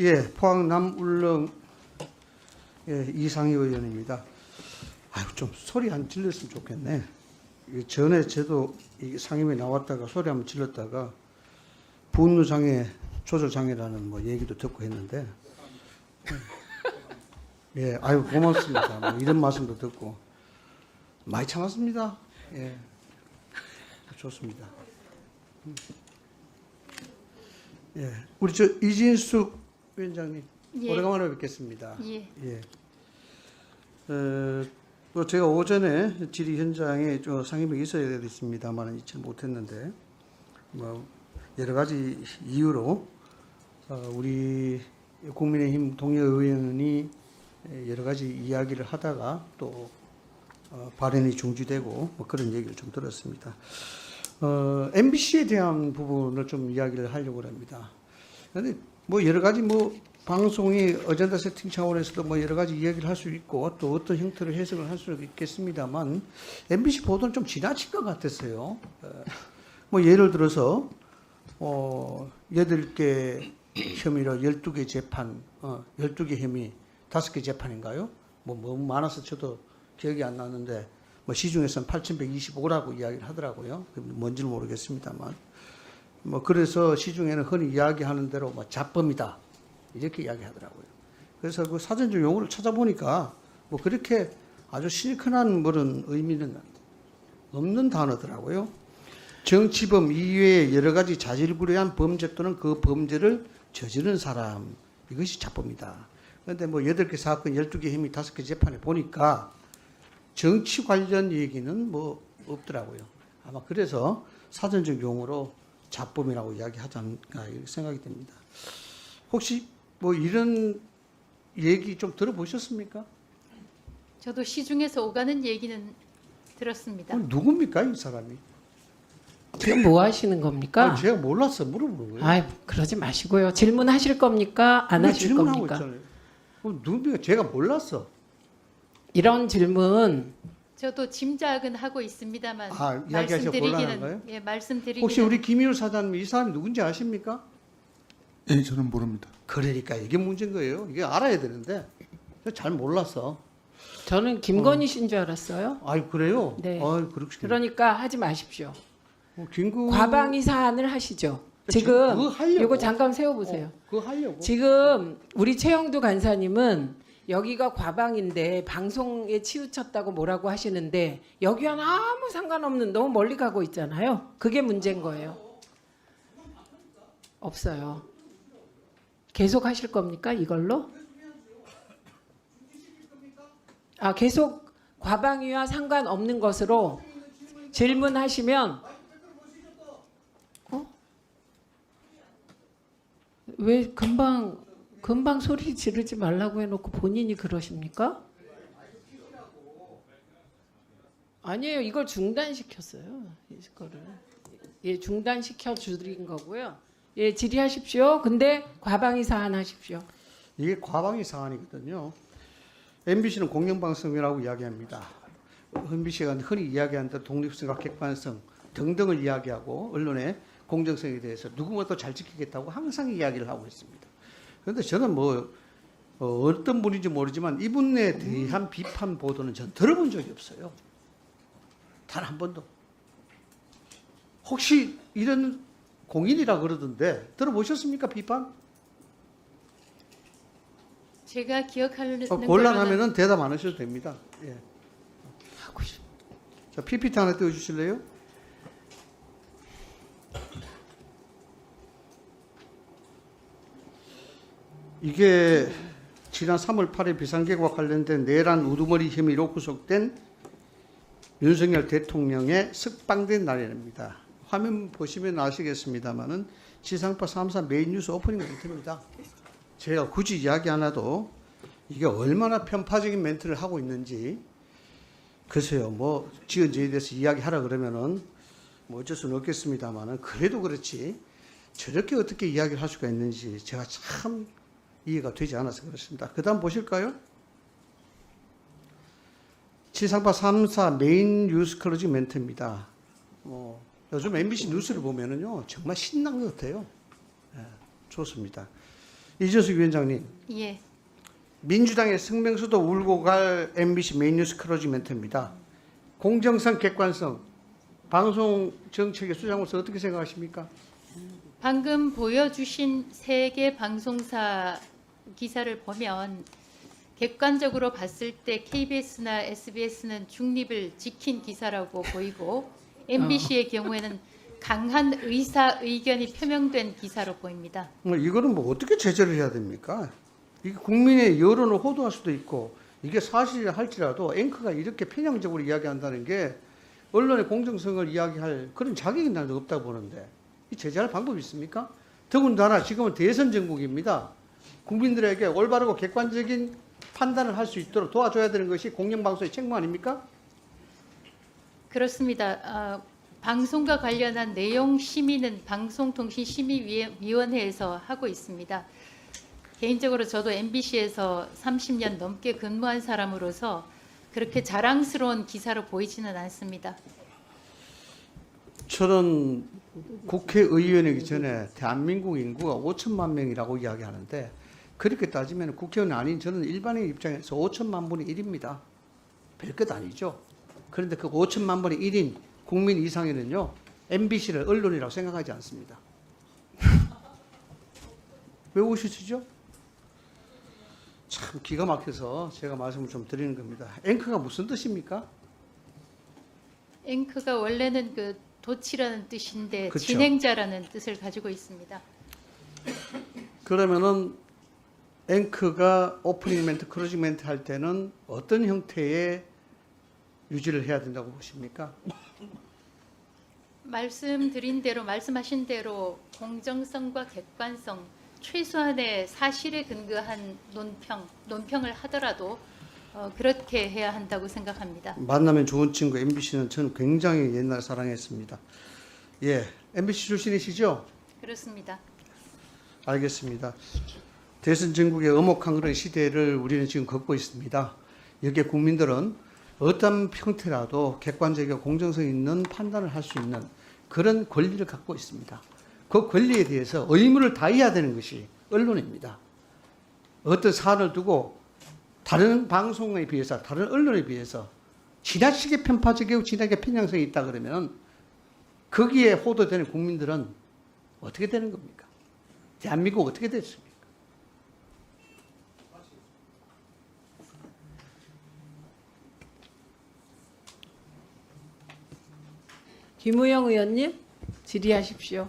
예, 포항 남울릉 예, 이상희 의원입니다. 아유, 좀 소리 안 질렀으면 좋겠네. 전에 저도 이 상임에 나왔다가 소리 한번 질렀다가 분노장애, 조절장애라는 뭐 얘기도 듣고 했는데, 예, 아유, 고맙습니다. 뭐 이런 말씀도 듣고. 많이 참았습니다. 예, 좋습니다. 예, 우리 저 이진숙 위원장님, 예. 오래간만에 뵙겠습니다. 예. 예. 뭐 제가 오전에 질의 현장에 상임이 있어야 됐습니다만 있지 못했는데, 뭐 여러 가지 이유로 우리 국민의힘 동료 의원이 여러 가지 이야기를 하다가 또 발언이 중지되고 뭐 그런 얘기를 좀 들었습니다. MBC에 대한 부분을 좀 이야기를 하려고 합니다. 그런데 뭐 여러 가지 뭐 방송이 어젠다 세팅 차원에서도 뭐 여러 가지 이야기를 할 수 있고 또 어떤 형태로 해석을 할 수도 있겠습니다만 MBC 보도는 좀 지나친 것 같았어요. 뭐 예를 들어서 8개 혐의로 12개 재판, 12개 혐의 5개 재판인가요? 뭐 너무 많아서 저도 기억이 안 나는데 뭐 시중에서는 8,125라고 이야기를 하더라고요. 뭔지는 모르겠습니다만. 뭐 그래서 시중에는 흔히 이야기하는 대로 뭐 잡범이다 이렇게 이야기하더라고요. 그래서 그 사전적 용어를 찾아보니까 뭐 그렇게 아주 시큰한 그런 의미는 없는 단어더라고요. 정치범 이외에 여러 가지 자질구레한 범죄 또는 그 범죄를 저지른 사람, 이것이 잡범이다. 그런데 뭐 8개 사건, 12개 혐의, 5개 재판에 보니까 정치 관련 얘기는 뭐 없더라고요. 아마 그래서 사전적 용어로 잡범이라고 이야기하지 않을까 이렇게 생각이 됩니다. 혹시 뭐 이런 얘기 좀 들어보셨습니까? 저도 시중에서 오가는 얘기는 들었습니다. 누굽니까 이 사람이? 지금 뭐 하시는 겁니까? 제가 몰라서 물어보는 거예요. 아, 그러지 마시고요. 질문하실 겁니까? 안 하실 질문하고 겁니까? 있잖아요. 누굽니까? 제가 몰랐어. 이런 질문 저도 짐작은 하고 있습니다만 이야기하셔 곤란한 거예요? 예, 말씀드리기는 혹시 우리 김희율 사장님 이 사람이 누군지 아십니까? 예, 저는 모릅니다. 그러니까 이게 문제인 거예요. 이게 알아야 되는데 잘 몰랐어. 저는 김건희 씨인 줄 알았어요. 아이 그래요? 네. 그렇군요. 그러니까 하지 마십시오. 김구 과방위 사안을 하시죠. 그거 지금 하려고. 이거 잠깐 세워보세요. 그거 하려고. 지금 우리 최영두 간사님은 여기가 과방인데 방송에 치우쳤다고 뭐라고 하시는데 여기와는 아무 상관없는 너무 멀리 가고 있잖아요. 그게 문제인 거예요. 없어요. 계속 하실 겁니까 이걸로? 계속 과방위와 상관없는 것으로 질문하시면 왜 금방 소리 지르지 말라고 해놓고 본인이 그러십니까? 아니에요. 이걸 중단시켰어요. 이거를. 예, 중단시켜 드린 거고요. 예, 질의하십시오. 근데 과방위 사안 하십시오. 이게 과방위 사안이거든요. MBC는 공영방송이라고 이야기합니다. MBC가 흔히 이야기하는 대로 독립성과 객관성 등등을 이야기하고 언론의 공정성에 대해서 누구보다도 잘 지키겠다고 항상 이야기를 하고 있습니다. 그런데 저는 뭐 어떤 분인지 모르지만 이분에 대한 비판 보도는 전 들어본 적이 없어요. 단 한 번도. 혹시 이런 공인이라 그러던데 들어보셨습니까 비판? 제가 기억하는 곤란하면은 대답 안 하셔도 됩니다. 예. 하고 싶. 자, PPT 하나 띄워주실래요? 이게 지난 3월 8일 비상계획과 관련된 내란 우두머리 혐의로 구속된 윤석열 대통령의 석방된 날입니다. 화면 보시면 아시겠습니다만은 지상파 3사 메인 뉴스 오프닝 멘트입니다. 제가 굳이 이야기 안 해도 이게 얼마나 편파적인 멘트를 하고 있는지 글쎄요. 뭐 지은 죄에 대해서 이야기하라 그러면은 뭐 어쩔 수는 없겠습니다만은 그래도 그렇지 저렇게 어떻게 이야기를 할 수가 있는지 제가 참 이해가 되지 않아서 그렇습니다. 그 다음 보실까요? 지상파 3사 메인 뉴스 클로징 멘트입니다. 요즘 MBC 뉴스를 보면은요, 정말 신난 것 같아요. 예, 좋습니다. 이재수 위원장님, 예, 민주당의 성명서도 울고 갈 MBC 메인뉴스 크로즈 멘트입니다. 공정성, 객관성, 방송 정책의 수장으로서 어떻게 생각하십니까? 방금 보여주신 세 개 방송사 기사를 보면 객관적으로 봤을 때 KBS나 SBS는 중립을 지킨 기사라고 보이고 MBC의 경우에는 강한 의사 의견이 표명된 기사로 보입니다. 이거는 뭐 어떻게 제재를 해야 됩니까? 이게 국민의 여론을 호도할 수도 있고 이게 사실이라 할지라도 앵커가 이렇게 편향적으로 이야기한다는 게 언론의 공정성을 이야기할 그런 자격이 나는 없다고 보는데 이 제재할 방법이 있습니까? 더군다나 지금은 대선 정국입니다. 국민들에게 올바르고 객관적인 판단을 할 수 있도록 도와줘야 되는 것이 공영방송의 책무 아닙니까? 그렇습니다. 방송과 관련한 내용 심의는 방송통신심의위원회에서 하고 있습니다. 개인적으로 저도 MBC에서 30년 넘게 근무한 사람으로서 그렇게 자랑스러운 기사로 보이지는 않습니다. 저는 국회의원이기 전에 대한민국 인구가 5천만 명이라고 이야기하는데 그렇게 따지면 국회의원 아닌 저는 일반인 입장에서 5천만 분의 1입니다. 별것 아니죠. 그런데 그 5천만 분의 1인 국민 이상에는요. MBC를 언론이라고 생각하지 않습니다. 왜 우시시죠? 참 기가 막혀서 제가 말씀을 좀 드리는 겁니다. 앵커가 무슨 뜻입니까? 앵커가 원래는 그 도치라는 뜻인데 그쵸. 진행자라는 뜻을 가지고 있습니다. 그러면은 앵커가 오프닝 멘트, 클로징 멘트 할 때는 어떤 형태의 유지를 해야 된다고 보십니까? 말씀하신 대로 공정성과 객관성, 최소한의 사실에 근거한 논평을 하더라도 그렇게 해야 한다고 생각합니다. 만나면 좋은 친구 MBC는 저는 굉장히 옛날 사랑했습니다. 예, MBC 출신이시죠? 그렇습니다. 알겠습니다. 대선 전국의 엄혹한 그런 시대를 우리는 지금 겪고 있습니다. 여기에 국민들은 어떤 형태라도 객관적이고 공정성 있는 판단을 할 수 있는 그런 권리를 갖고 있습니다. 그 권리에 대해서 의무를 다해야 되는 것이 언론입니다. 어떤 사안을 두고 다른 방송에 비해서, 다른 언론에 비해서 지나치게 편파적이고 지나치게 편향성이 있다 그러면 거기에 호도되는 국민들은 어떻게 되는 겁니까? 대한민국 어떻게 됐습니까? 김우영 의원님 질의하십시오.